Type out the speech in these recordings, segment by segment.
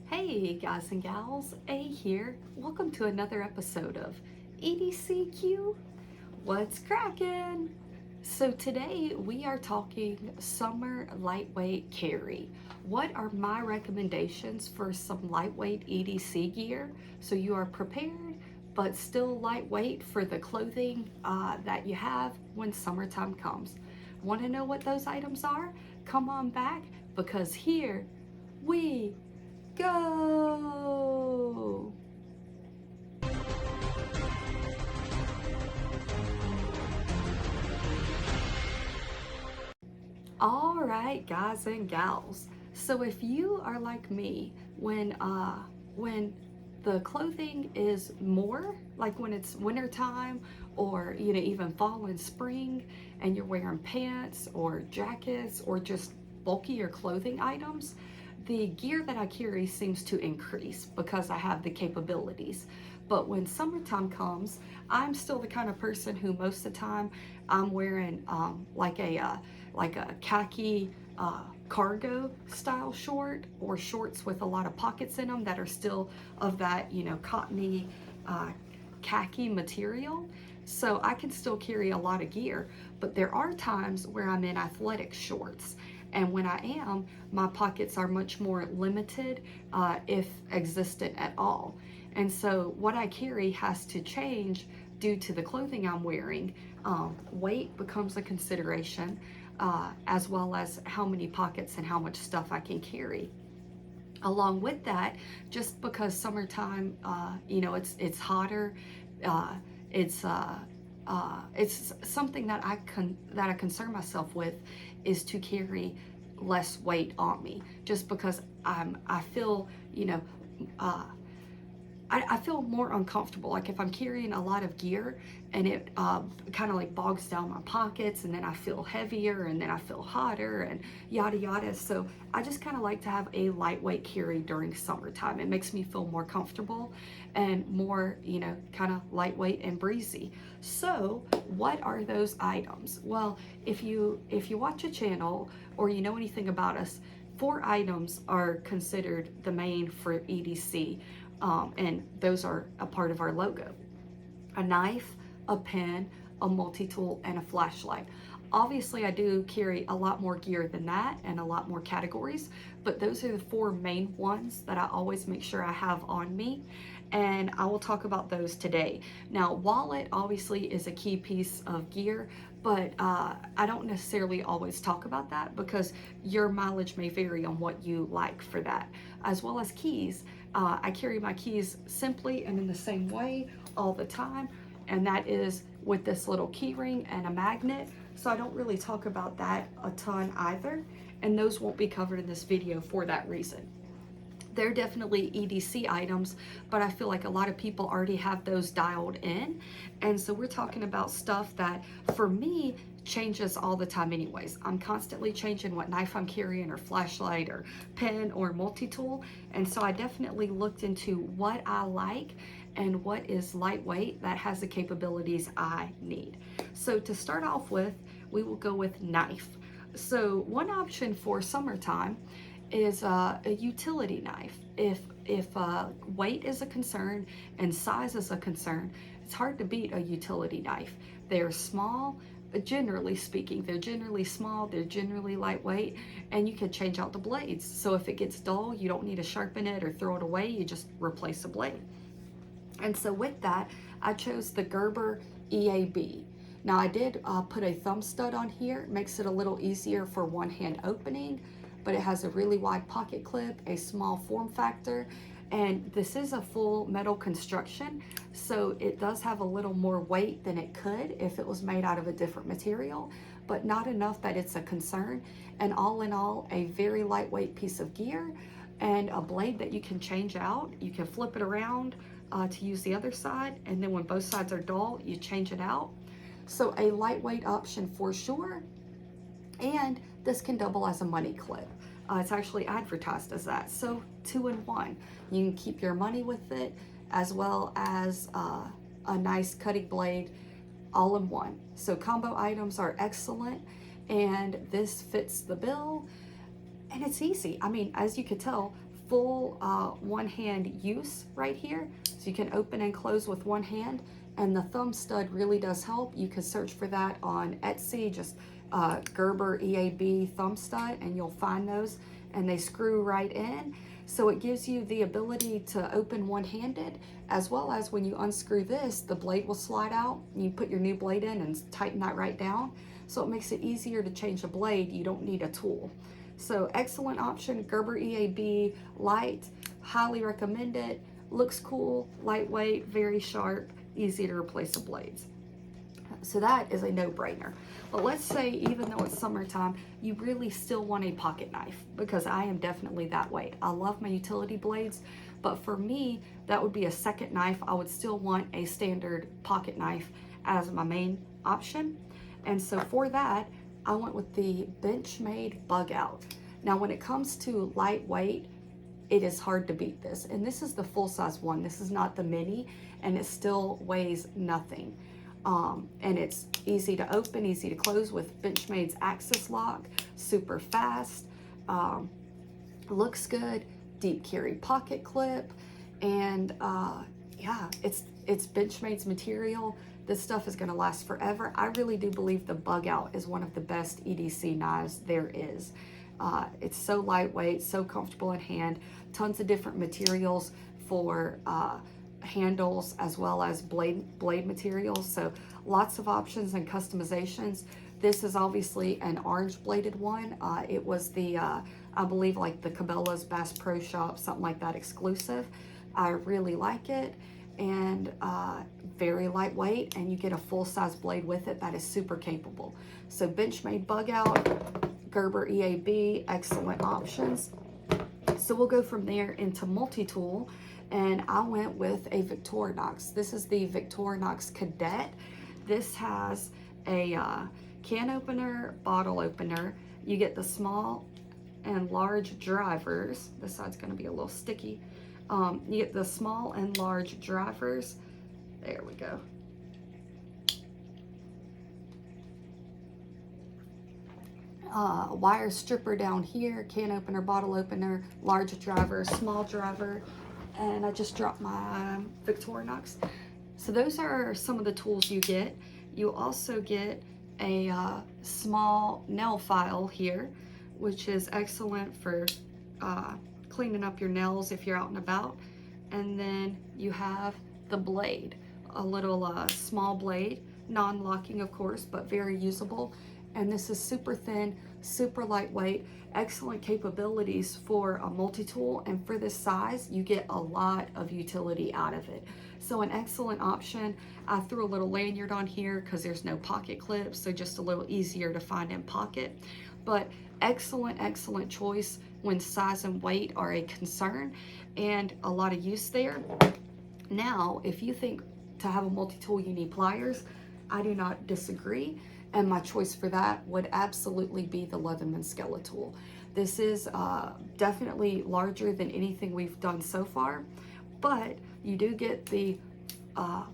Hey guys and gals, A here. Welcome to another episode of EDCQ. What's crackin'? So today we are talking summer lightweight carry. What are my recommendations for some lightweight EDC gear so you are prepared but still lightweight for the clothing that you have when summertime comes? Want to know what those items are? Come on back because here we go. All right, guys and gals. So if you are like me, when the clothing is more like when it's winter time or even fall and spring and you're wearing pants or jackets or just bulkier clothing items, the gear that I carry seems to increase because I have the capabilities. But when summertime comes, I'm still the kind of person who most of the time I'm wearing like a khaki cargo style short or shorts with a lot of pockets in them that are still of that cottony khaki material. So I can still carry a lot of gear, but there are times where I'm in athletic shorts. And when I am, my pockets are much more limited, if existent at all. And so what I carry has to change due to the clothing I'm wearing. Weight becomes a consideration, as well as how many pockets and how much stuff I can carry. Along with that, just because summertime, it's hotter, it's something that I concern myself with is to carry less weight on me, just because I feel I feel more uncomfortable. Like if I'm carrying a lot of gear and it kind of like bogs down my pockets, and then I feel heavier, and then I feel hotter, and yada yada. So I just kind of like to have a lightweight carry during summertime. It makes me feel more comfortable and more, kind of lightweight and breezy. So what are those items? Well, if you watch a channel or you know anything about us, 4 items are considered the main for EDC. And those are a part of our logo: a knife, a pen, a multi-tool, and a flashlight. Obviously I do carry a lot more gear than that and a lot more categories, but those are the 4 main ones that I always make sure I have on me, and I will talk about those today. Now, wallet obviously is a key piece of gear, but I don't necessarily always talk about that because your mileage may vary on what you like for that, as well as keys. I carry my keys simply and in the same way all the time, and that is with this little key ring and a magnet. So I don't really talk about that a ton either, and those won't be covered in this video for that reason. They're definitely EDC items, but I feel like a lot of people already have those dialed in. And so we're talking about stuff that for me changes all the time anyways. I'm constantly changing what knife I'm carrying or flashlight or pen or multi-tool. And so I definitely looked into what I like and what is lightweight that has the capabilities I need. So to start off with, we will go with knife. So one option for summertime is a utility knife. If weight is a concern and size is a concern, it's hard to beat a utility knife. They're small, generally speaking. They're generally small, they're generally lightweight, and you can change out the blades. So if it gets dull, you don't need to sharpen it or throw it away, you just replace the blade. And so with that, I chose the Gerber EAB. Now I did put a thumb stud on here. It makes it a little easier for one-hand opening, but it has a really wide pocket clip, a small form factor, and this is a full metal construction, so it does have a little more weight than it could if it was made out of a different material, but not enough that it's a concern. And all in all, a very lightweight piece of gear and a blade that you can change out. You can flip it around to use the other side, and then when both sides are dull, you change it out. So a lightweight option for sure. And this can double as a money clip. It's actually advertised as that. So 2-in-1. You can keep your money with it, as well as a nice cutting blade, all in one. So combo items are excellent, and this fits the bill, and it's easy. I mean, as you could tell, full one-hand use right here. So you can open and close with one hand, and the thumb stud really does help. You can search for that on Etsy, just Gerber EAB thumb stud, and you'll find those, and they screw right in. So it gives you the ability to open one-handed, as well as when you unscrew this, the blade will slide out. You put your new blade in and tighten that right down. So it makes it easier to change the blade. You don't need a tool. So excellent option, Gerber EAB light, highly recommend it. Looks cool, lightweight, very sharp, easy to replace the blades. So that is a no-brainer. But let's say, even though it's summertime, you really still want a pocket knife, because I am definitely that way. I love my utility blades, but for me, that would be a second knife. I would still want a standard pocket knife as my main option. And so for that, I went with the Benchmade Bug Out. Now, when it comes to lightweight, it is hard to beat this. And this is the full-size one. This is not the mini, and it still weighs nothing. And it's easy to open, easy to close with Benchmade's Axis lock, super fast, looks good, deep carry pocket clip, and yeah, it's Benchmade's material. This stuff is gonna last forever. I really do believe the Bug Out is one of the best EDC knives there is. It's so lightweight, so comfortable in hand, tons of different materials for handles as well as blade materials, so lots of options and customizations. This is obviously an orange bladed one. It was the I believe like the Cabela's Bass Pro Shop, something like that, exclusive. I really like it, and very lightweight, and you get a full-size blade with it that is super capable. So Benchmade Bug Out, Gerber EAB, excellent options. So we'll go from there into multi-tool, and I went with a Victorinox. This is the Victorinox Cadet. This has a can opener, bottle opener. You get the small and large drivers. This side's gonna be a little sticky. You get the small and large drivers. There we go. Wire stripper down here, can opener, bottle opener, large driver, small driver, and I just dropped my Victorinox. So those are some of the tools you get. You also get a small nail file here, which is excellent for cleaning up your nails if you're out and about. And then you have the blade, a little small blade, non-locking of course, but very usable. And this is super thin, super lightweight, excellent capabilities for a multi-tool, and for this size you get a lot of utility out of it. So an excellent option. I threw a little lanyard on here because there's no pocket clips, so just a little easier to find in pocket. But excellent choice when size and weight are a concern, and a lot of use there. Now, if you think to have a multi-tool you need pliers, I do not disagree. And my choice for that would absolutely be the Leatherman Skeletal. This is definitely larger than anything we've done so far, but you do get the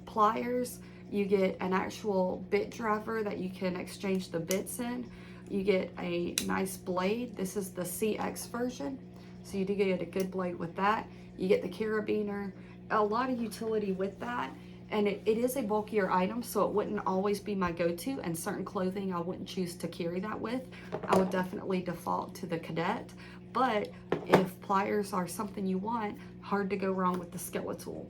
pliers, you get an actual bit driver that you can exchange the bits in, you get a nice blade. This is the CX version, so you do get a good blade with that. You get the carabiner, a lot of utility with that. And it is a bulkier item, so it wouldn't always be my go-to, and certain clothing I wouldn't choose to carry that with. I would definitely default to the Cadet, but if pliers are something you want, hard to go wrong with the Skeletal.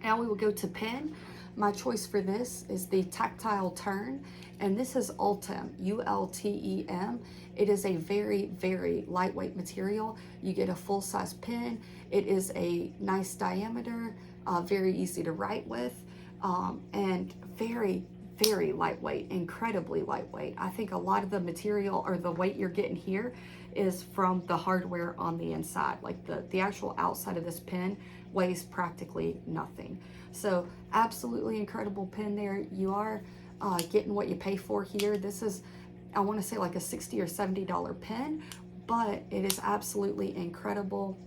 Now we will go to pen. My choice for this is the Tactile Turn, and this is Ultem, U-L-T-E-M. It is a very lightweight material. You get a full-size pen. It is a nice diameter, very easy to write with, and very lightweight, incredibly lightweight. I think a lot of the material or the weight you're getting here is from the hardware on the inside. Like the actual outside of this pen weighs practically nothing. So absolutely incredible pen there. You are getting what you pay for here. This is, I want to say, like a $60 or $70 pen, but it is absolutely incredible.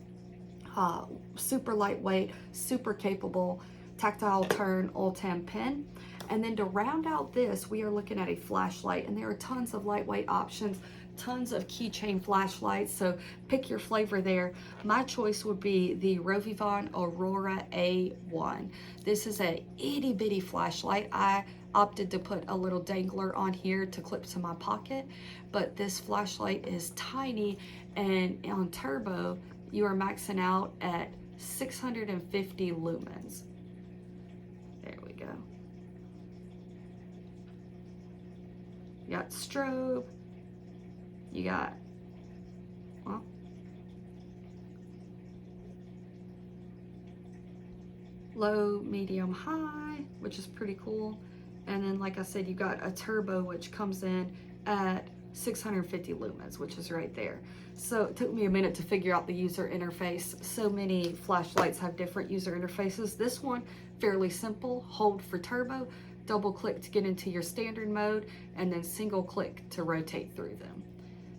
Super lightweight, super capable, Tactile Turn Ultem pen. And then to round out this, we are looking at a flashlight, and there are tons of lightweight options. tons of keychain flashlights, so pick your flavor there. My choice would be the Rovivon Aurora A1. This is a itty bitty flashlight. I opted to put a little dangler on here to clip to my pocket, but this flashlight is tiny, and on turbo you are maxing out at 650 lumens. There we go. You got strobe, you got, well, low, medium, high, which is pretty cool. And then, like I said, you got a turbo, which comes in at 650 lumens, which is right there. So it took me a minute to figure out the user interface. So many flashlights have different user interfaces. This one, fairly simple. Hold for turbo, double click to get into your standard mode, and then single click to rotate through them.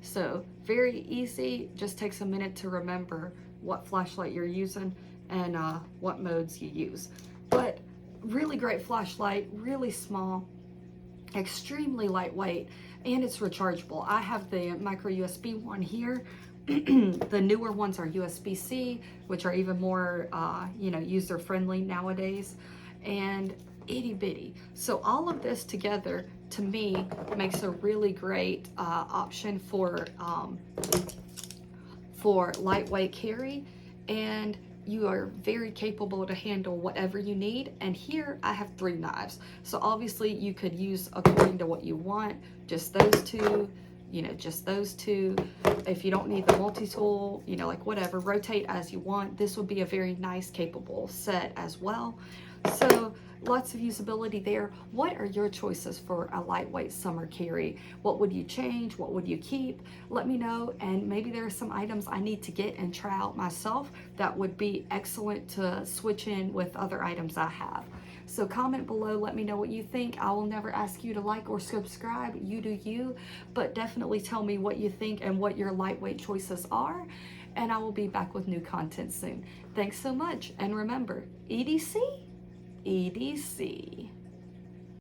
So very easy, just takes a minute to remember what flashlight you're using and what modes you use. But really great flashlight, really small, extremely lightweight, and it's rechargeable. I have the micro USB one here. The newer ones are USB-C, which are even more user friendly nowadays, and itty bitty. So all of this together to me makes a really great option for lightweight carry, and you are very capable to handle whatever you need. And here I have 3 knives, so obviously you could use according to what you want, just those 2, just those 2. If you don't need the multi-tool, like whatever, rotate as you want. This would be a very nice capable set as well. So lots of usability there. What are your choices for a lightweight summer carry? What would you change? What would you keep? Let me know, and maybe there are some items I need to get and try out myself that would be excellent to switch in with other items I have. So comment below, let me know what you think. I will never ask you to like or subscribe, you do you, but definitely tell me what you think and what your lightweight choices are, and I will be back with new content soon. Thanks so much, and remember, EDC? EDC.